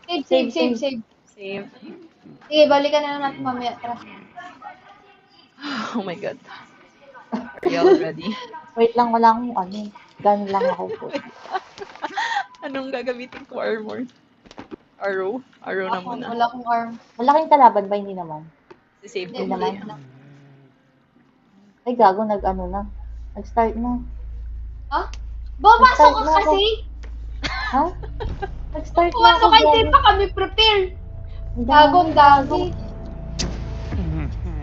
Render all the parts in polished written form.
Save. Save. Sige, balikan na lang natin mamaya. Tara. Oh my god. Are you all ready? Wait lang, wala akong ano. Gun lang ako po. Anong gagamitin ko armor? Arrow? Arrow na muna. Wala akong arm. Malaking kalaban ba? Hindi naman. Si-save Hindi ko muna naman. yan. Ay, gago, nag-ano na. Nag-start na. Ha? Bumasok ka Nag-start na ako. kasi! Ha? Nag-start na ako. Pumasok ka, hindi gago. pa kami prepare! Ang Gagong dagi.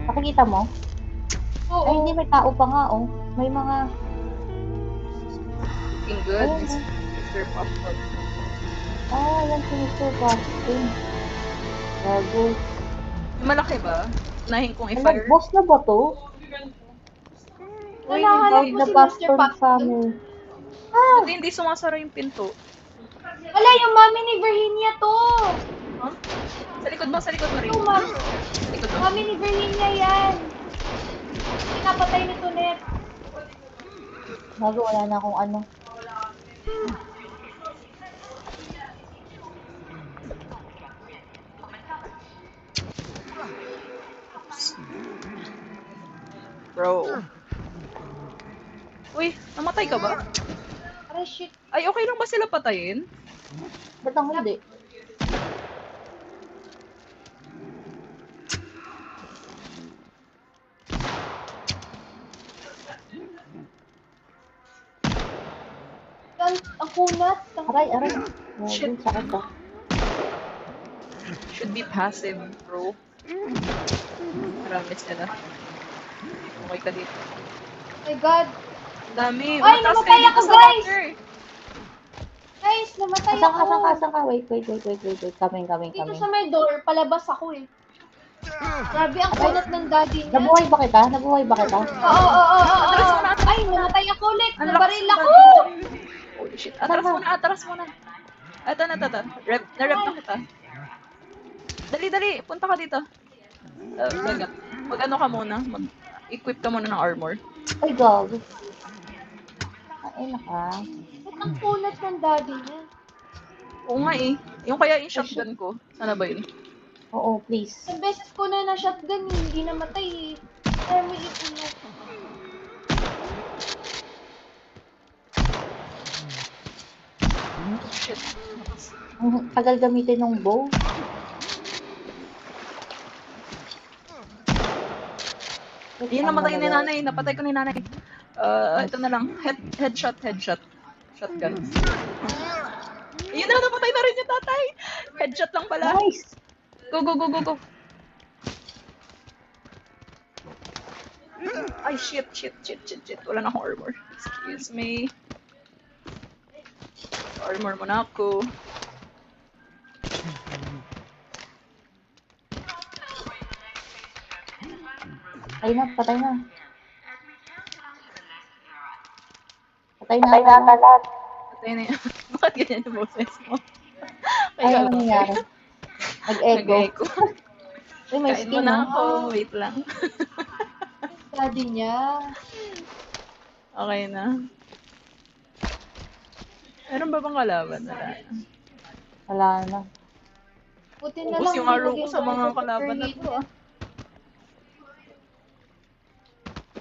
Nakikita mo? Oo. Ay, hindi, may tao pa nga, oh. May mga... Looking good. Ayun. Mr. Popcorn. Ah, yan si Mr. Boston. Gago. Malaki ba? Unahin kong Ano, i-fire. boss na ba to? Uy, Nalahanap hindi. mo The si Mr. Boston Popcorn. family. Buti hindi sumasara yung pinto. Wala, yung mami ni Virginia to! Huh? Sa likod mo rin. Yung mami, Sa likod mo. mami ni Virginia yan! Pinapatay ni Tonet. Gago, wala na akong ano. Bro. Uy, namatay ka ba? Aray, shit. Ay, okay lang ba sila patayin? Ba't ang hindi? Ang kunat. Aray. Gago, Shit. sakit ah. Should be passive, bro. Marami sila. Okay ka dito. Oh my god. Ang dami. Ay, Mataas namatay kayo dito ako, sa guys! locker. Guys, namatay Asan ako. ka? Wait. Coming. Dito sa may door, palabas ako eh. Grabe ang kunat ng daddy niya. Nabuhay ba kita? Oo. Ay, namatay ako ulit. Ang Nabaril lakas ako. ng daddy. Holy shit. Atras muna. Ito. Na-rep na kita. Dali. Punta ka dito. Mag-ano ka muna. Mag-equip ka muna ng armor. Ay, gago. Ay, naka. Ba't ang kunat ng daddy niya? Oo nga eh. Yung kaya yung shotgun ko. Sana ba yun? Oo, please. Isang beses ko na shotgun eh. Hindi namatay eh. Kaya may ipunok. Shit. Ang tagal gamitin ng bow. Yun, namatay ni nanay. Napatay ko ni nanay. Ito na lang. Headshot. Shotgun. Yun na, napatay na rin yung tatay. Headshot lang pala. Nice! Go. Ay, shit. Wala na akong armor. Excuse me. Armor muna ako. Patay na. Patay na yan. Bakit ganyan yung boses mo? Ay, ano nangyari? Nag-echo. Nag-echo. Uy, may Kain mo skin na ah. ako. Wait lang. Daddy niya. Okay na. Meron ba bang kalaban? Wala na. Buti na Ubus lang. yung arrow ko sa mga kalaban na to ah.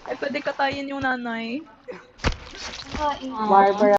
Ay, pwede katayin yung nanay. Ah, eh. Barbara.